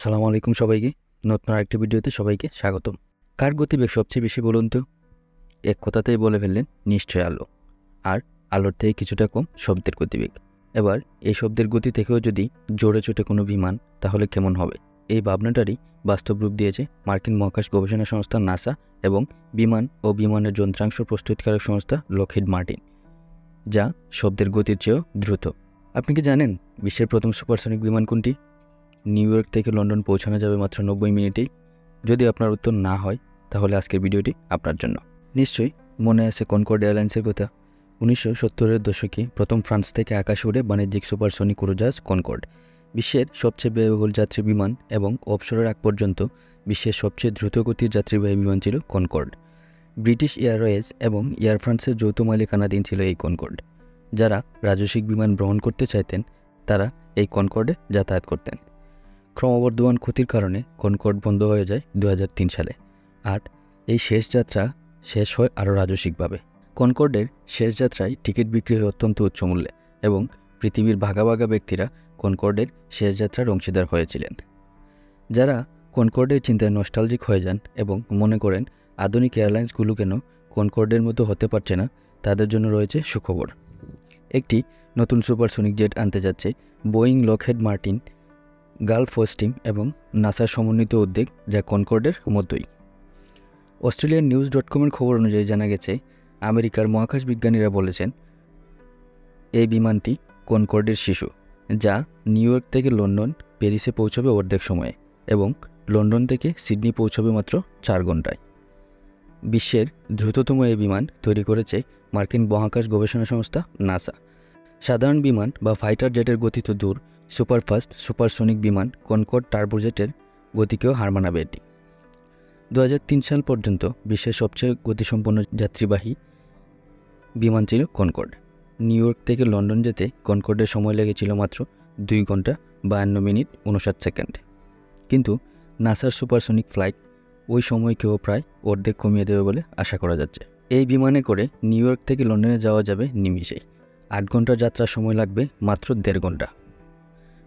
আসসালামু আলাইকুম সবাইকে। নতুন আরেকটি ভিডিওতে সবাইকে স্বাগতম। কার গতিবেগ সবচেয়ে বেশি বলুন তো? এক কথাতেই বলে ফেললেন, নিশ্চয় আলো। আর আলোর থেকে কিছুটা কম শব্দের গতিবেগ। এবার এই শব্দের গতি থেকেও যদি জোরে চটে কোনো বিমান, তাহলে কেমন হবে? এই ভাবনাটারই বাস্তব রূপ দিয়েছে মার্কিন মহাকাশ গবেষণা সংস্থা নাসা এবং বিমান ও বিমানের যন্ত্রাংশ প্রস্তুতকারক সংস্থা লকহিড মার্টিন, যা শব্দের গতির চেয়েও দ্রুত। আপনি কি জানেন বিশ্বের প্রথম সুপারসনিক বিমান কোনটি? নিউ ইয়র্ক থেকে লন্ডন পৌঁছানো যাবে মাত্র 90 মিনিটেই। যদি আপনার উত্তর না হয়, তাহলে আজকের ভিডিওটি আপনার জন্য। নিশ্চয়ই মনে আছে কনকর্ড এয়ারলাইন্সের কথা। 1970-এর দশকে প্রথম ফ্রান্স থেকে আকাশে উড়ে বাণিজ্যিক সুপারসনিক উড়োজাহাজ কনকর্ড, বিশ্বের সবচেয়ে ব্যয়বহুল যাত্রী বিমান এবং অবসরের আগ পর্যন্ত বিশ্বের সবচেয়ে দ্রুতগতির যাত্রীবাহী বিমান ছিল কনকর্ড। ব্রিটিশ এয়ারওয়েজ এবং এয়ার ফ্রান্সের যৌথ মালিকানাধীন ছিল এই কনকর্ড। যারা রাজস্বিক বিমান ভ্রমণ করতে চাইতেন, তারা এই কনকর্ডে যাতায়াত করতেন। ক্রমবর্ধমান ক্ষতির কারণে কনকর্ড বন্ধ হয়ে যায় 2003 সালে। আর এই শেষ যাত্রা শেষ হয় আরও রাজস্বিকভাবে। কনকর্ডের শেষ যাত্রায় টিকিট বিক্রি হয় অত্যন্ত উচ্চ মূল্যে এবং পৃথিবীর ভাগা ভাগা ব্যক্তিরা কনকর্ডের শেষ যাত্রার অংশীদার হয়েছিলেন। যারা কনকর্ডের চিন্তায় নস্টালজিক হয়ে যান এবং মনে করেন আধুনিক এয়ারলাইন্সগুলো কেন কনকর্ডের মতো হতে পারছে না, তাদের জন্য রয়েছে সুখবর। একটি নতুন সুপারসনিক জেট আনতে যাচ্ছে Boeing, Lockheed Martin, Gulf Coast এবং নাসার সমন্বিত উদ্যোগ, যা কনকর্ডের মতোই। অস্ট্রেলিয়ান নিউজ.com-এর খবর অনুযায়ী জানা গেছে, আমেরিকার মহাকাশ বিজ্ঞানীরা বলেছেন এই বিমানটি কনকর্ডের শিশু, যা নিউ ইয়র্ক থেকে লন্ডন, প্যারিসে পৌঁছবে অর্ধেক সময়ে এবং লন্ডন থেকে সিডনি পৌঁছবে মাত্র 4 ঘন্টায়। বিশ্বের দ্রুততম এই বিমান তৈরি করেছে মার্কিন মহাকাশ গবেষণা সংস্থা নাসা। সাধারণ বিমান বা ফাইটার জেটের গতি তো দূর, সুপারফাস্ট সুপারসনিক বিমান কনকর্ড টার্বোজেটের গতিকেও হার মানাবে এটি। 2003 সাল পর্যন্ত বিশ্বের সবচেয়ে গতিসম্পন্ন যাত্রীবাহী বিমান ছিল কনকর্ড। নিউ ইয়র্ক থেকে লন্ডন যেতে কনকর্ডের সময় লেগেছিল মাত্র 2 ঘন্টা 52 মিনিট 59 সেকেন্ড। কিন্তু নাসার সুপারসনিক ফ্লাইট ওই সময়কেও প্রায় অর্ধেক কমিয়ে দেবে বলে আশা করা যাচ্ছে। এই বিমানে করে নিউ ইয়র্ক থেকে লন্ডনে যাওয়া যাবে নিমিষেই। 8 ঘন্টার যাত্রার সময় লাগবে মাত্র 1.5 ঘন্টা।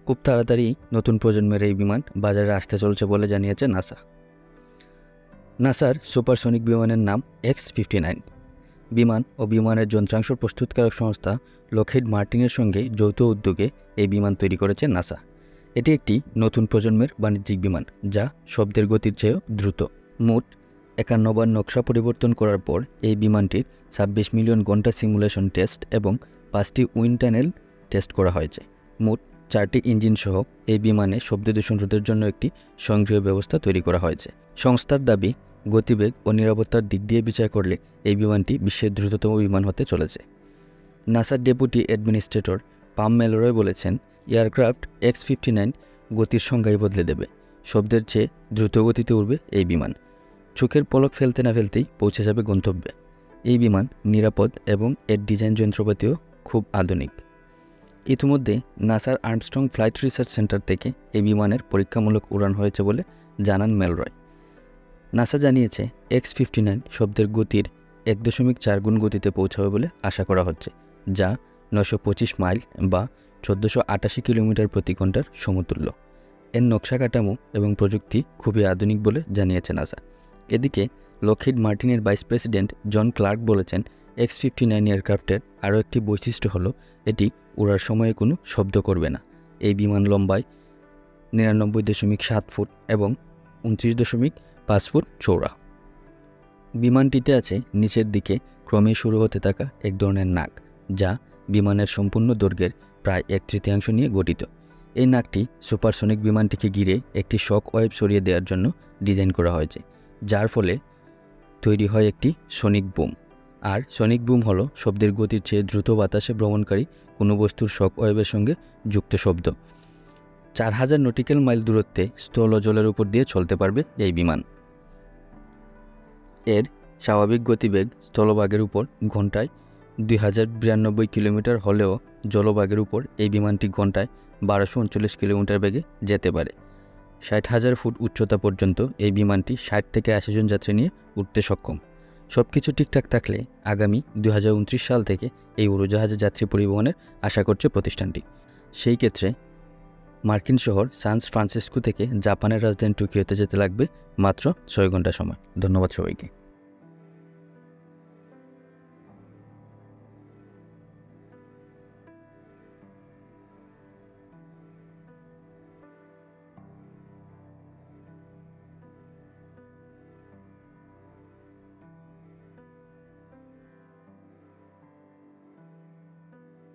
খুব তাড়াতাড়ি নতুন প্রজন্মের এই বিমান বাজারে আসতে চলছে বলে জানিয়েছে নাসা। নাসার সুপারসনিক বিমানের নাম X-59। বিমান ও বিমানের যন্ত্রাংশ প্রস্তুতকারক সংস্থা লকহিড মার্টিনের সঙ্গে যৌথ উদ্যোগে এই বিমান তৈরি করেছে নাসা। এটি একটি নতুন প্রজন্মের বাণিজ্যিক বিমান, যা শব্দের গতির চেয়েও দ্রুত। মোট 51 বার নকশা পরিবর্তন করার পর এই বিমানটির 26 মিলিয়ন ঘন্টা সিমুলেশন টেস্ট এবং 5টি উইন্ড টানেল টেস্ট করা হয়েছে। মোট 4টি ইঞ্জিন সহ এই বিমানে শব্দ দূষণ রোধের জন্য একটি স্বয়ংক্রিয় ব্যবস্থা তৈরি করা হয়েছে। সংস্থার দাবি, গতিবেগ ও নিরাপত্তার দিক দিয়ে বিচার করলে এই বিমানটি বিশ্বের দ্রুততম বিমান হতে চলেছে। নাসার ডেপুটি অ্যাডমিনিস্ট্রেটর পাম মেলরয় বলেছেন, এয়ারক্রাফট X-59 গতির সংজ্ঞাই বদলে দেবে। শব্দের চেয়ে দ্রুত গতিতে উড়বে এই বিমান। চোখের পলক ফেলতে না ফেলতেই পৌঁছে যাবে গন্তব্যে। এই বিমান নিরাপদ এবং এর ডিজাইন যন্ত্রপাতিও খুব আধুনিক। ইতিমধ্যে নাসার আর্মস্ট্রং ফ্লাইট রিসার্চ সেন্টার থেকে এই বিমানের পরীক্ষামূলক উড়ান হয়েছে বলে জানান মেলরয়। নাসা জানিয়েছে X-59 শব্দের গতির 1.4 গুণ গতিতে পৌঁছাবে বলে আশা করা হচ্ছে, যা 925 মাইল বা 1488 কিলোমিটার প্রতি ঘন্টার সমতুল্য। এর নকশা কাঠামো এবং প্রযুক্তি খুবই আধুনিক বলে জানিয়েছে নাসা। এদিকে লকহিড মার্টিনের ভাইস প্রেসিডেন্ট জন ক্লার্ক বলেছেন, X-59 এয়ারক্রাফটের আরও একটি বৈশিষ্ট্য হলো এটি উড়ার সময়ে কোনো শব্দ করবে না। এই বিমান লম্বায় 99.7 ফুট এবং 29.5 ফুট চওড়া। বিমানটিতে আছে নিচের দিকে ক্রমে শুরু হতে থাকা এক ধরনের নাক, যা বিমানের সম্পূর্ণ দৈর্ঘ্যের প্রায় 1/3 নিয়ে গঠিত। এই নাকটি সুপারসনিক বিমানটিকে ঘিরে একটি শক ওয়েভ সরিয়ে দেওয়ার জন্য ডিজাইন করা হয়েছে, যার ফলে তৈরি হয় একটি সনিক বুম। আর সনিক বুম হলো শব্দের গতির চেয়ে দ্রুত বাতাসে ভ্রমণকারী কোনো বস্তুর শক ওয়েভের সঙ্গে যুক্ত শব্দ। 4000 নটিক্যাল মাইল দূরত্বে স্থল ও জলের উপর দিয়ে চলতে পারবে এই বিমান। এর স্বাভাবিক গতিবেগ স্থলভাগের উপর ঘন্টায় 2092 কিলোমিটার হলেও জলভাগের উপর এই বিমানটি ঘন্টায় 1239 কিলোমিটার বেগে যেতে পারে। 60,000 ফুট উচ্চতা পর্যন্ত এই বিমানটি 60 থেকে 80 জন যাত্রী নিয়ে উঠতে সক্ষম। সব কিছু ঠিকঠাক থাকলে আগামী 2029 সাল থেকে এই উড়োজাহাজে যাত্রী পরিবহনের আশা করছে প্রতিষ্ঠানটি। সেই ক্ষেত্রে মার্কিন শহর সান ফ্রান্সিসকো থেকে জাপানের রাজধানী টোকিওতে যেতে লাগবে মাত্র 6 ঘন্টা সময়। ধন্যবাদ সবাইকে।